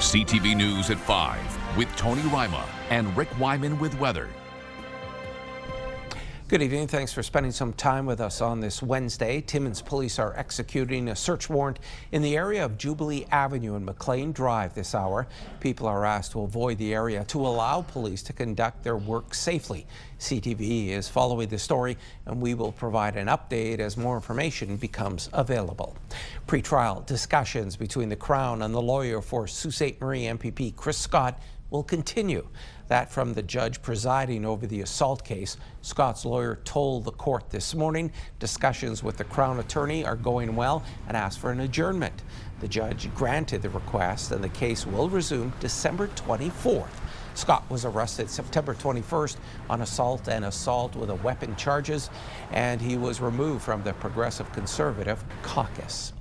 CTV News at 5 with Tony Ryma and Rick Wyman with weather. Good evening. Thanks for spending some time with us on this Wednesday. Timmins police are executing a search warrant in the area of Jubilee Avenue and McLean Drive this hour. People are asked to avoid the area to allow police to conduct their work safely. CTV is following the story, and we will provide an update as more information becomes available. Pre-trial discussions between the Crown and the lawyer for Sault Ste. Marie MPP Chris Scott will continue. That from the judge presiding over the assault case. Scott's lawyer told the court this morning discussions with the Crown attorney are going well and asked for an adjournment. The judge granted the request and the case will resume December 24th. Scott was arrested September 21st on assault and assault with a weapon charges, and he was removed from the Progressive Conservative caucus.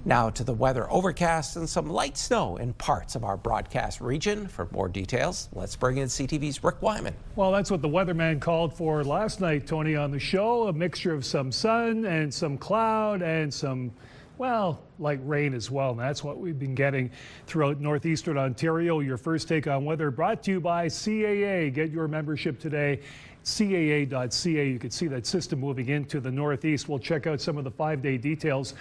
Now to the weather. Overcast and some light snow in parts of our broadcast region. For more details, let's bring in CTV's Rick Wyman. Well, that's what the weatherman called for last night, Tony, on the show. A mixture of some sun and some cloud and some, well, light rain as well. And that's what we've been getting throughout northeastern Ontario. Your first take on weather brought to you by CAA. Get your membership today. CAA.ca. You can see that system moving into the northeast. We'll check out some of the 5-day details.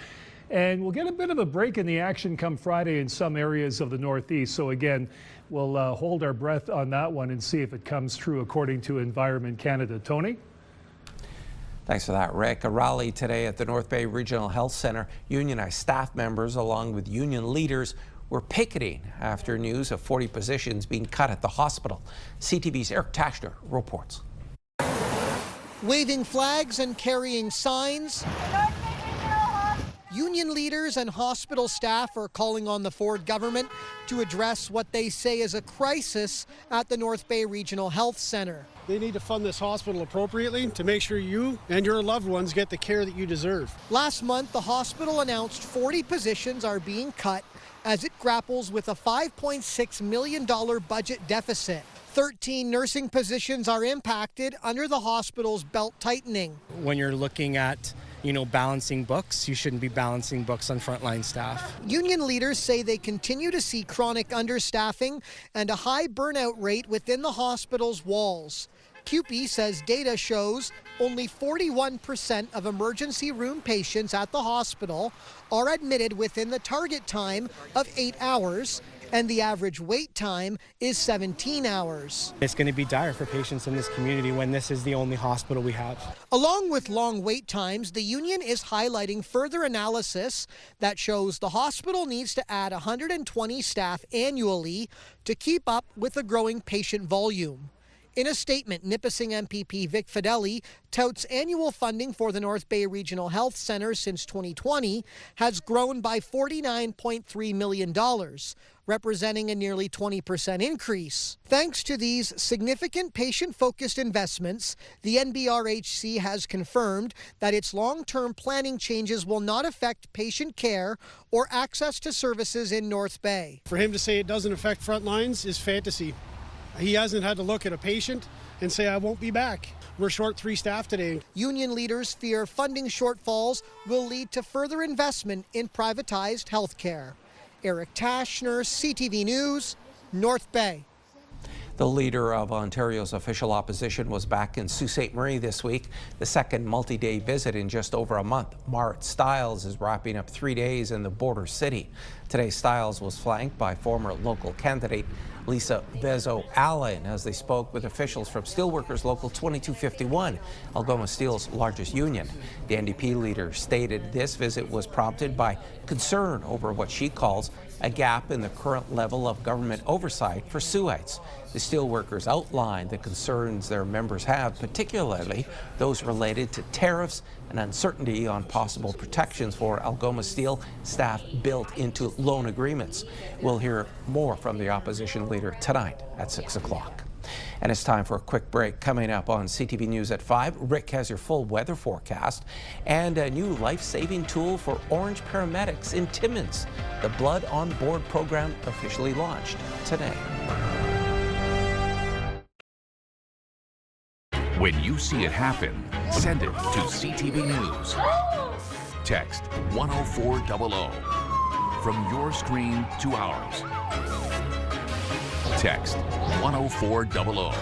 And we'll get a bit of a break in the action come Friday in some areas of the northeast. So again, we'll hold our breath on that one and see if it comes true according to Environment Canada. Tony? Thanks for that, Rick. A rally today at the North Bay Regional Health Centre. Unionized staff members along with union leaders were picketing after news of 40 positions being cut at the hospital. CTV's Eric Tashner reports. Waving flags and carrying signs. Union leaders and hospital staff are calling on the Ford government to address what they say is a crisis at the North Bay Regional Health Centre. They need to fund this hospital appropriately to make sure you and your loved ones get the care that you deserve. Last month, the hospital announced 40 positions are being cut as it grapples with a $5.6 million budget deficit. 13 nursing positions are impacted under the hospital's belt tightening. When you're looking at balancing books, you shouldn't be balancing books on frontline staff. Union leaders say they continue to see chronic understaffing and a high burnout rate within the hospital's walls. CUPE says data shows only 41% of emergency room patients at the hospital are admitted within the target time of 8 hours, and the average wait time is 17 hours. It's going to be dire for patients in this community when this is the only hospital we have. Along with long wait times, the union is highlighting further analysis that shows the hospital needs to add 120 staff annually to keep up with the growing patient volume. In a statement, Nipissing MPP Vic Fideli touts annual funding for the North Bay Regional Health Centre since 2020 has grown by $49.3 million, representing a nearly 20% increase. Thanks to these significant patient-focused investments, the NBRHC has confirmed that its long-term planning changes will not affect patient care or access to services in North Bay. For him to say it doesn't affect front lines is fantasy. He hasn't had to look at a patient and say, I won't be back. We're short 3 staff today. Union leaders fear funding shortfalls will lead to further investment in privatized health care. Eric Tashner, CTV News, North Bay. The leader of Ontario's official opposition was back in Sault Ste. Marie this week, the second multi-day visit in just over a month. Marit Stiles is wrapping up 3 days in the border city. Today, Stiles was flanked by former local candidate Lisa Vezo-Allen as they spoke with officials from Steelworkers Local 2251, Algoma Steel's largest union. The NDP leader stated this visit was prompted by concern over what she calls a gap in the current level of government oversight for Suites. The steelworkers outlined the concerns their members have, particularly those related to tariffs and uncertainty on possible protections for Algoma Steel staff built into loan agreements. We'll hear more from the opposition leader tonight at 6 o'clock. And it's time for a quick break. Coming up on CTV News at 5, Rick has your full weather forecast and a new life-saving tool for Orange paramedics in Timmins. The Blood on Board program officially launched today. When you see it happen, send it to CTV News. Text 10400 from your screen to ours. Text 10400.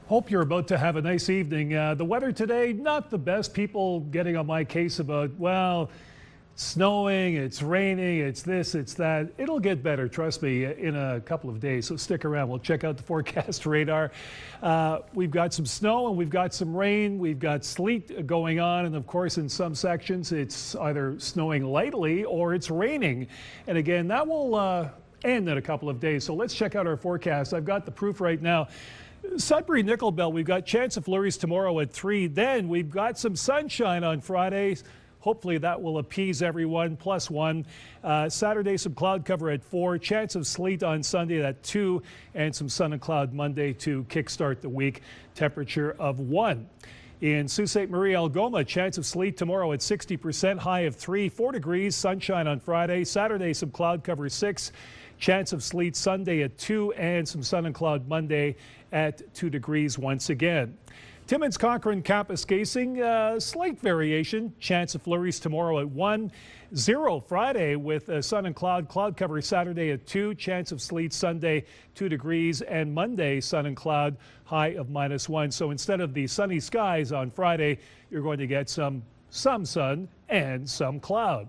Hope you're about to have a nice evening. The weather today, not the best. People getting on my case about, well, it's snowing, it's raining, it's this, it's that. It'll get better, trust me, in a couple of days. So stick around. We'll check out the forecast radar. We've got some snow and we've got some rain. We've got sleet going on. And of course, in some sections, it's either snowing lightly or it's raining. And again, that will end in a couple of days. So let's check out our forecast. I've got the proof right now. Sudbury Nickel Belt, we've got chance of flurries tomorrow at 3. Then we've got some sunshine on Friday. Hopefully that will appease everyone, +1. Saturday, some cloud cover at 4. Chance of sleet on Sunday at 2. And some sun and cloud Monday to kickstart the week. Temperature of 1. In Sault Ste. Marie, Algoma, chance of sleet tomorrow at 60%, high of 3. 4 degrees, sunshine on Friday. Saturday, some cloud cover 6. Chance of sleet Sunday at 2 and some sun and cloud Monday at 2 degrees once again. Timmins, Cochrane, Kapuskasing, slight variation. Chance of flurries tomorrow at 1. 0 Friday with sun and cloud cover Saturday at 2. Chance of sleet Sunday 2 degrees and Monday sun and cloud high of -1. So instead of the sunny skies on Friday, you're going to get some sun and some cloud.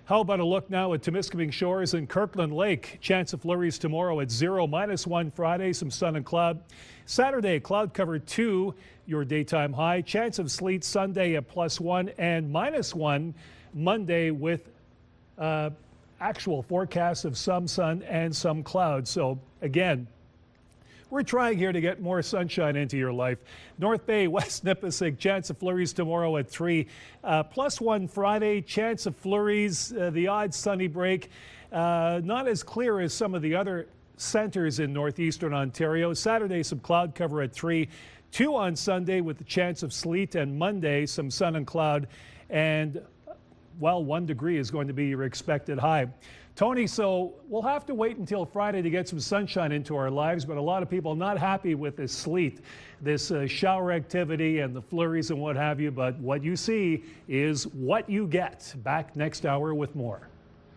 How about a look now at Temiskaming Shores and Kirkland Lake? Chance of flurries tomorrow at 0, -1 Friday, some sun and cloud. Saturday, cloud cover 2, your daytime high. Chance of sleet Sunday at +1 and -1 Monday with actual forecast of some sun and some cloud. So again, we're trying here to get more sunshine into your life. North Bay, West Nipissing, chance of flurries tomorrow at 3. +1 Friday, chance of flurries, the odd sunny break. Not as clear as some of the other centers in northeastern Ontario. Saturday, some cloud cover at 3. 2 on Sunday with the chance of sleet, and Monday, some sun and cloud. And, well, 1 degree is going to be your expected high. Tony, so we'll have to wait until Friday to get some sunshine into our lives, but a lot of people not happy with this sleet, this shower activity and the flurries and what have you, but what you see is what you get. Back next hour with more.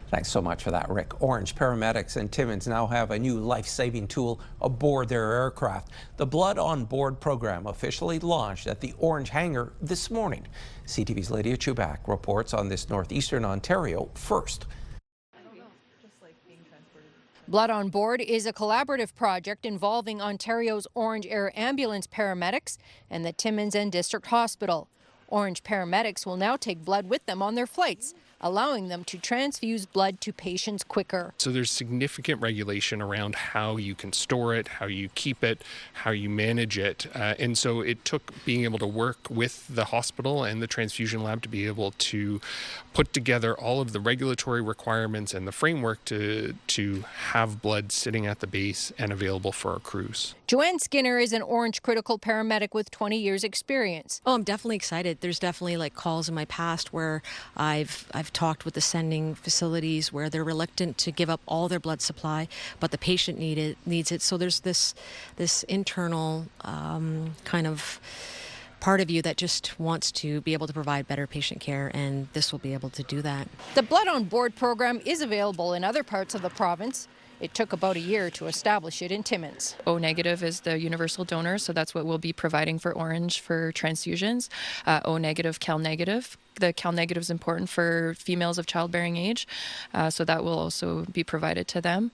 Thanks so much for that, Rick. Orange paramedics in Timmins now have a new life-saving tool aboard their aircraft. The Blood on Board program officially launched at the Orange hangar this morning. CTV's Lydia Chubak reports on this northeastern Ontario first. Blood on Board is a collaborative project involving Ontario's Orange Air Ambulance paramedics and the Timmins and District Hospital. Orange paramedics will now take blood with them on their flights, allowing them to transfuse blood to patients quicker. So there's significant regulation around how you can store it, how you keep it, how you manage it. And so it took being able to work with the hospital and the transfusion lab to be able to put together all of the regulatory requirements and the framework to have blood sitting at the base and available for our crews. Joanne Skinner is an Orange critical paramedic with 20 years experience. Oh, I'm definitely excited. There's definitely like calls in my past where I've talked with the sending facilities where they're reluctant to give up all their blood supply, but the patient needs it. So there's this internal kind of part of you that just wants to be able to provide better patient care, and this will be able to do that. The Blood on Board program is available in other parts of the province. It took about a year to establish it in Timmins. O negative is the universal donor, so that's what we'll be providing for Orange for transfusions. O negative, Cal negative. The Cal negative is important for females of childbearing age, so that will also be provided to them.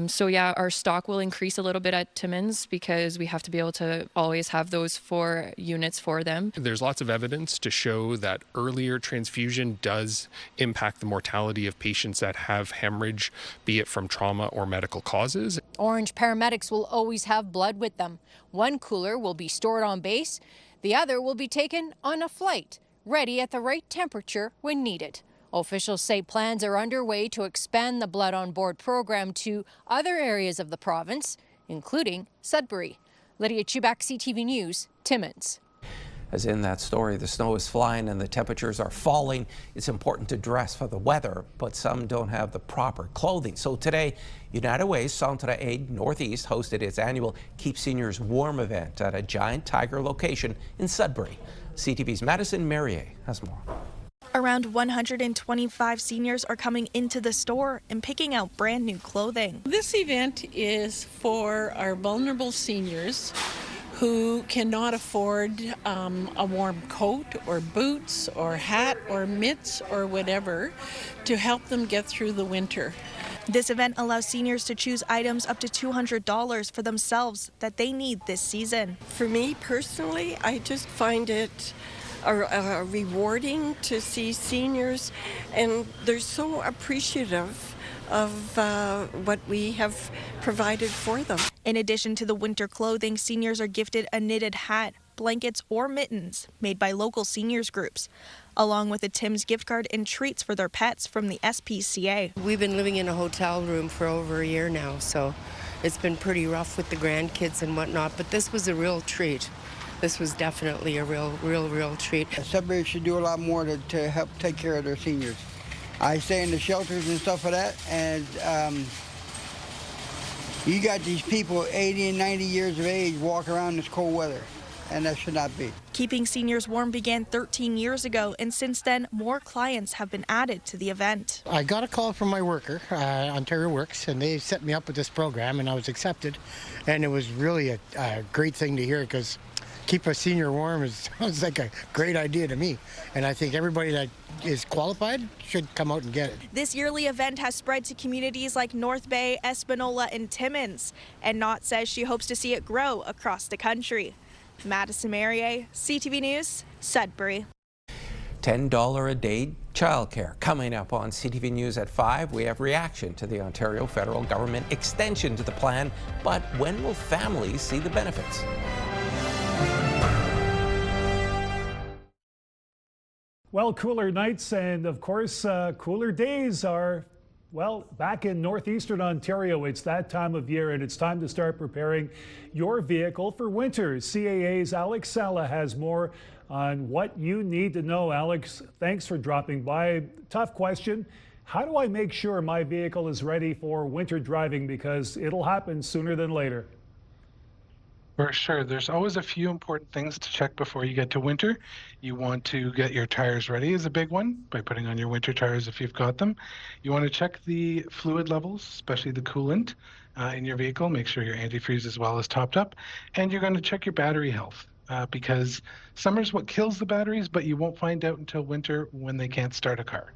So yeah, our stock will increase a little bit at Timmins because we have to be able to always have those 4 units for them. There's lots of evidence to show that earlier transfusion does impact the mortality of patients that have hemorrhage, be it from trauma or medical causes. Orange paramedics will always have blood with them. One cooler will be stored on base. The other will be taken on a flight, ready at the right temperature when needed. Officials say plans are underway to expand the Blood on Board program to other areas of the province, including Sudbury. Lydia Chubak, CTV News, Timmins. As in that story, the snow is flying and the temperatures are falling. It's important to dress for the weather, but some don't have the proper clothing. So today, United Way's Centre Aid Northeast hosted its annual Keep Seniors Warm event at a Giant Tiger location in Sudbury. CTV's Madison Merrier has more. Around 125 seniors are coming into the store and picking out brand new clothing. This event is for our vulnerable seniors who cannot afford a warm coat or boots or hat or mitts or whatever to help them get through the winter. This event allows seniors to choose items up to $200 for themselves that they need this season. For me personally, I just find it rewarding to see seniors, and they're so appreciative of what we have provided for them. In addition to the winter clothing, seniors are gifted a knitted hat, blankets, or mittens made by local seniors groups, along with a Tim's gift card and treats for their pets from the SPCA. We've been living in a hotel room for over a year now, so it's been pretty rough with the grandkids and whatnot, but this was a real treat. This was definitely a real treat. Sudbury should do a lot more to help take care of their seniors. I stay in the shelters and stuff like that, and you got these people 80 and 90 years of age walk around in this cold weather, and that should not be. Keeping seniors warm began 13 years ago, and since then, more clients have been added to the event. I got a call from my worker, Ontario Works, and they set me up with this program, and I was accepted. And it was really a great thing to hear, because keep a senior warm sounds like a great idea to me. And I think everybody that is qualified should come out and get it. This yearly event has spread to communities like North Bay, Espanola, and Timmins. And Knott says she hopes to see it grow across the country. Madison Marier, CTV News, Sudbury. $10 a day childcare. Coming up on CTV News at 5, we have reaction to the Ontario federal government extension to the plan. But when will families see the benefits? Well, cooler nights and, of course, cooler days are, well, back in northeastern Ontario. It's that time of year, and it's time to start preparing your vehicle for winter. CAA's Alex Sala has more on what you need to know. Alex, thanks for dropping by. Tough question. How do I make sure my vehicle is ready for winter driving? Because it'll happen sooner than later. For sure. There's always a few important things to check before you get to winter. You want to get your tires ready is a big one by putting on your winter tires if you've got them. You want to check the fluid levels, especially the coolant in your vehicle. Make sure your antifreeze as well is topped up. And you're going to check your battery health because summer's what kills the batteries, but you won't find out until winter when they can't start a car.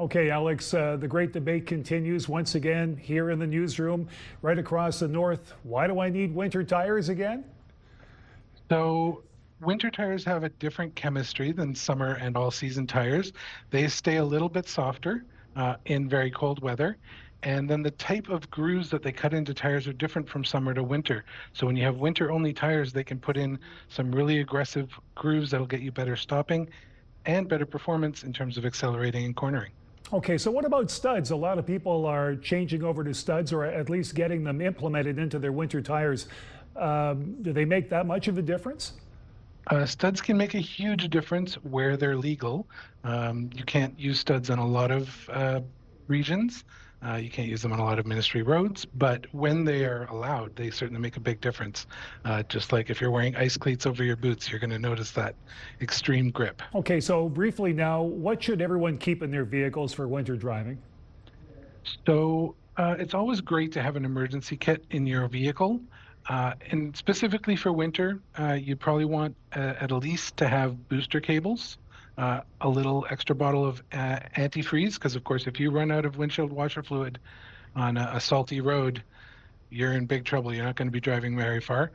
Okay, Alex, the great debate continues once again here in the newsroom right across the north. Why do I need winter tires again? So winter tires have a different chemistry than summer and all-season tires. They stay a little bit softer in very cold weather. And then the type of grooves that they cut into tires are different from summer to winter. So when you have winter-only tires, they can put in some really aggressive grooves that'll get you better stopping and better performance in terms of accelerating and cornering. Okay, so what about studs? A lot of people are changing over to studs or at least getting them implemented into their winter tires. Do they make that much of a difference? Studs can make a huge difference where they're legal. You can't use studs on a lot of regions. You can't use them on a lot of ministry roads, but when they are allowed, they certainly make a big difference. Just like if you're wearing ice cleats over your boots, you're going to notice that extreme grip. Okay, so briefly now, what should everyone keep in their vehicles for winter driving? So it's always great to have an emergency kit in your vehicle. And specifically for winter, you probably want at least to have booster cables. A little extra bottle of antifreeze, because of course if you run out of windshield washer fluid on a salty road, you're in big trouble. You're not going to be driving very far.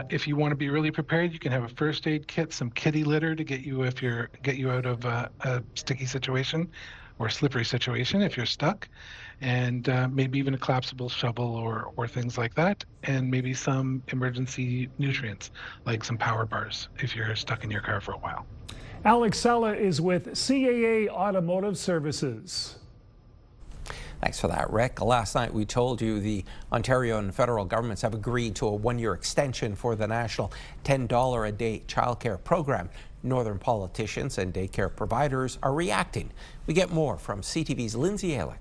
If you want to be really prepared, you can have a first aid kit, some kitty litter to get you out of a sticky situation or a slippery situation if you're stuck, and maybe even a collapsible shovel or things like that, and maybe some emergency nutrients like some power bars if you're stuck in your car for a while. Alex Sala is with CAA Automotive Services. Thanks for that, Rick. Last night we told you the Ontario and federal governments have agreed to a one-year extension for the national $10 a day childcare program. Northern politicians and daycare providers are reacting. We get more from CTV's Lindsay Alick.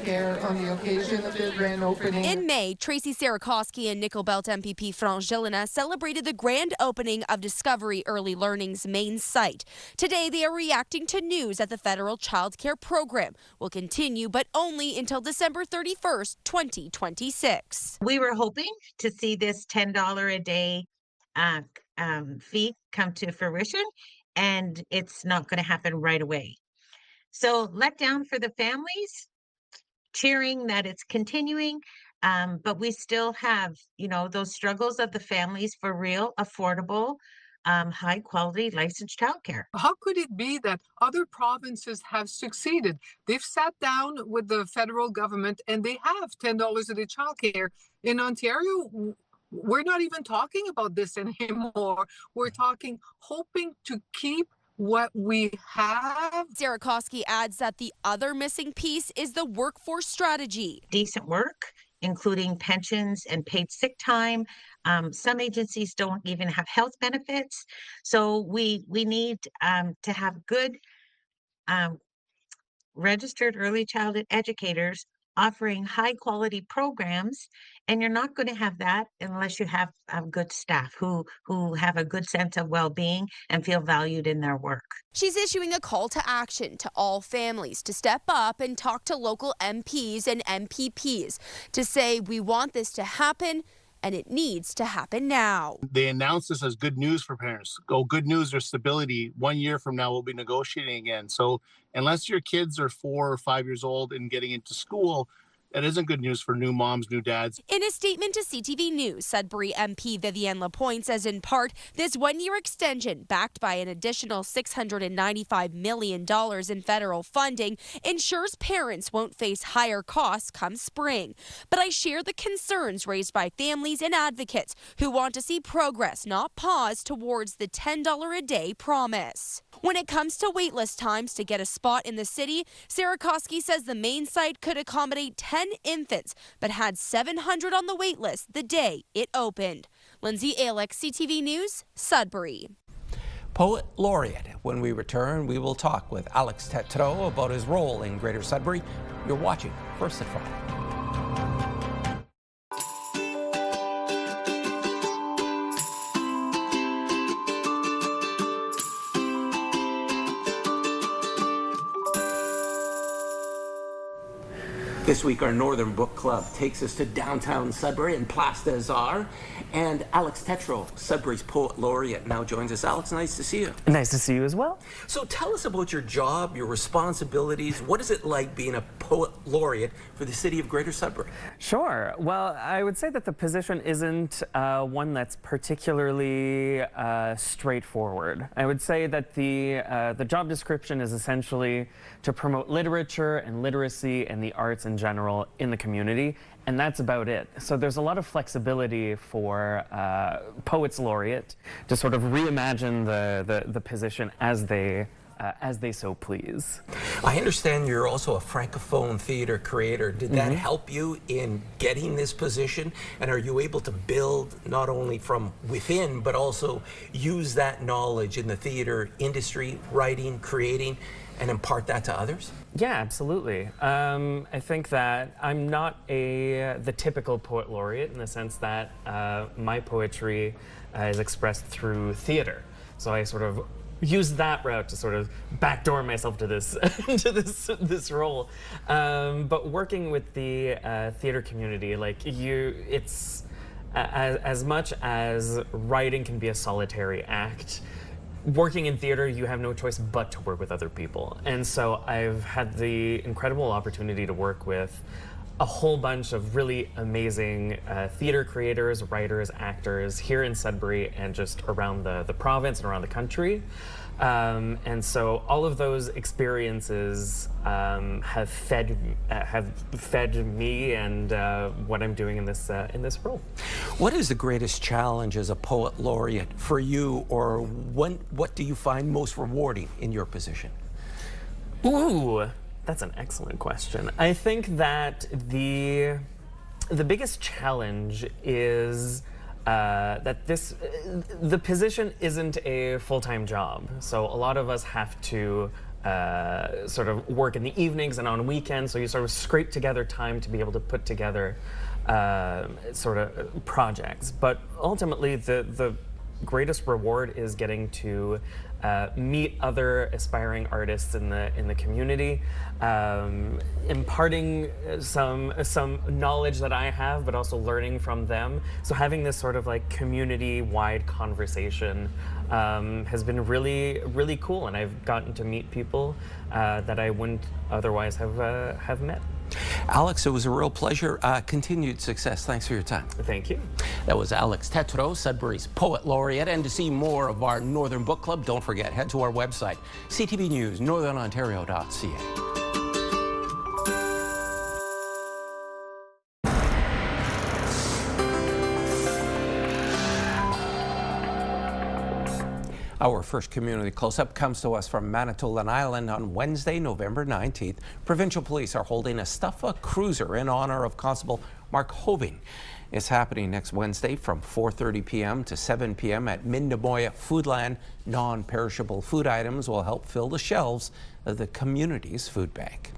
childcare on the occasion of their grand opening. In May, Tracy Sarakoski and Nickel Belt MPP France Gélina celebrated the grand opening of Discovery Early Learning's main site. Today, they are reacting to news that the federal childcare program will continue, but only until December 31st, 2026. We were hoping to see this $10 a day fee come to fruition, and it's not going to happen right away. So let down for the families, cheering that it's continuing, but we still have, those struggles of the families for real, affordable, high quality licensed childcare. How could it be that other provinces have succeeded? They've sat down with the federal government and they have $10 a day childcare. In Ontario, we're not even talking about this anymore. We're hoping to keep what we have. Sarakoski adds that the other missing piece is the workforce strategy. Decent work, including pensions and paid sick time. Some agencies don't even have health benefits. So we need to have good registered early childhood educators offering high quality programs, and you're not going to have that unless you have good staff who have a good sense of well-being and feel valued in their work. She's issuing a call to action to all families to step up and talk to local MPs and MPPs to say we want this to happen and it needs to happen now. They announced this as good news for parents. Good news, there's stability. 1 year from now, we'll be negotiating again. So unless your kids are 4 or 5 years old and getting into school, that isn't good news for new moms, new dads. In a statement to CTV News, Sudbury MP Vivienne Lapointe says in part, this 1 year extension, backed by an additional $695 million in federal funding, ensures parents won't face higher costs come spring. But I share the concerns raised by families and advocates who want to see progress, not pause, towards the $10 a day promise. When it comes to waitlist times to get a spot in the city, Sarakoski says the main site could accommodate 10 infants, but had 700 on the wait list the day it opened. Lindsay Alick, CTV News, Sudbury. Poet Laureate. When we return, we will talk with Alex Tetreault about his role in Greater Sudbury. You're watching First at 5. This week, our Northern Book Club takes us to downtown Sudbury and Place des Arts. And Alex Tetreault, Sudbury's Poet Laureate, now joins us. Alex, nice to see you. Nice to see you as well. So tell us about your job, your responsibilities. What is it like being a Poet Laureate for the city of Greater Sudbury? Sure. Well, I would say that the position isn't one that's particularly straightforward. I would say that the job description is essentially to promote literature and literacy and the arts in general in the community, and that's about it. So there's a lot of flexibility for Poets Laureate to sort of reimagine the position as they so please. I understand you're also a Francophone theater creator. Did that help you in getting this position? And are you able to build not only from within, but also use that knowledge in the theater industry, writing, creating, and impart that to others? Yeah, absolutely. I think that I'm not the typical poet laureate in the sense that my poetry is expressed through theater. So I sort of use that route to sort of backdoor myself to this this role. But working with the theater community, it's as much as writing can be a solitary act. Working in theater, you have no choice but to work with other people. And so I've had the incredible opportunity to work with a whole bunch of really amazing theater creators, writers, actors here in Sudbury and just around the province and around the country. And so all of those experiences have fed me and what I'm doing in this role. What is the greatest challenge as a poet laureate for you, or what do you find most rewarding in your position? Ooh, that's an excellent question. I think that the biggest challenge is that the position isn't a full-time job. So a lot of us have to sort of work in the evenings and on weekends, so you sort of scrape together time to be able to put together sort of projects. But ultimately, the greatest reward is getting to meet other aspiring artists in the community, imparting some knowledge that I have, but also learning from them. So having this sort of like community-wide conversation has been really cool, and I've gotten to meet people that I wouldn't otherwise have met. Alex, it was a real pleasure. Continued success. Thanks for your time. Thank you. That was Alex Tetreault, Sudbury's Poet Laureate. And to see more of our Northern Book Club, don't forget, head to our website, CTVNewsNorthernOntario.ca. Our first community close-up comes to us from Manitoulin Island on Wednesday, November 19th. Provincial police are holding a Stuffa cruiser in honor of Constable Mark Hoving. It's happening next Wednesday from 4:30 p.m. to 7 p.m. at Mindamoya Foodland. Non-perishable food items will help fill the shelves of the community's food bank.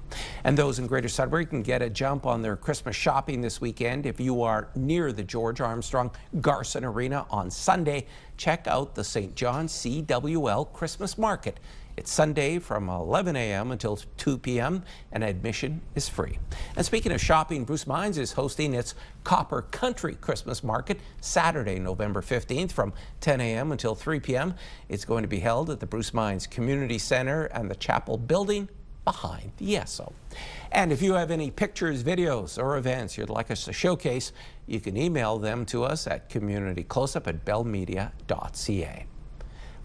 And those in Greater Sudbury can get a jump on their Christmas shopping this weekend. If you are near the George Armstrong Garson Arena on Sunday, check out the St. John CWL Christmas Market. It's Sunday from 11 a.m. until 2 p.m. and admission is free. And speaking of shopping, Bruce Mines is hosting its Copper Country Christmas Market Saturday, November 15th from 10 a.m. until 3 p.m. It's going to be held at the Bruce Mines Community Center and the Chapel Building behind the Esso. And if you have any pictures, videos, or events you'd like us to showcase, you can email them to us at communitycloseup@bellmedia.ca.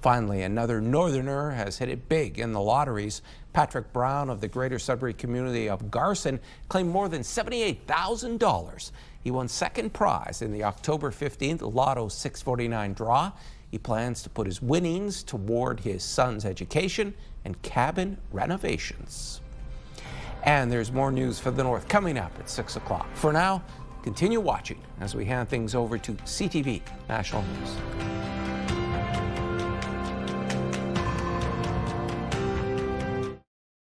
Finally, another Northerner has hit it big in the lotteries. Patrick Brown of the Greater Sudbury community of Garson claimed more than $78,000. He won second prize in the October 15th Lotto 649 draw. He plans to put his winnings toward his son's education and cabin renovations. And there's more news for the North coming up at 6 o'clock. For now, continue watching as we hand things over to CTV National News.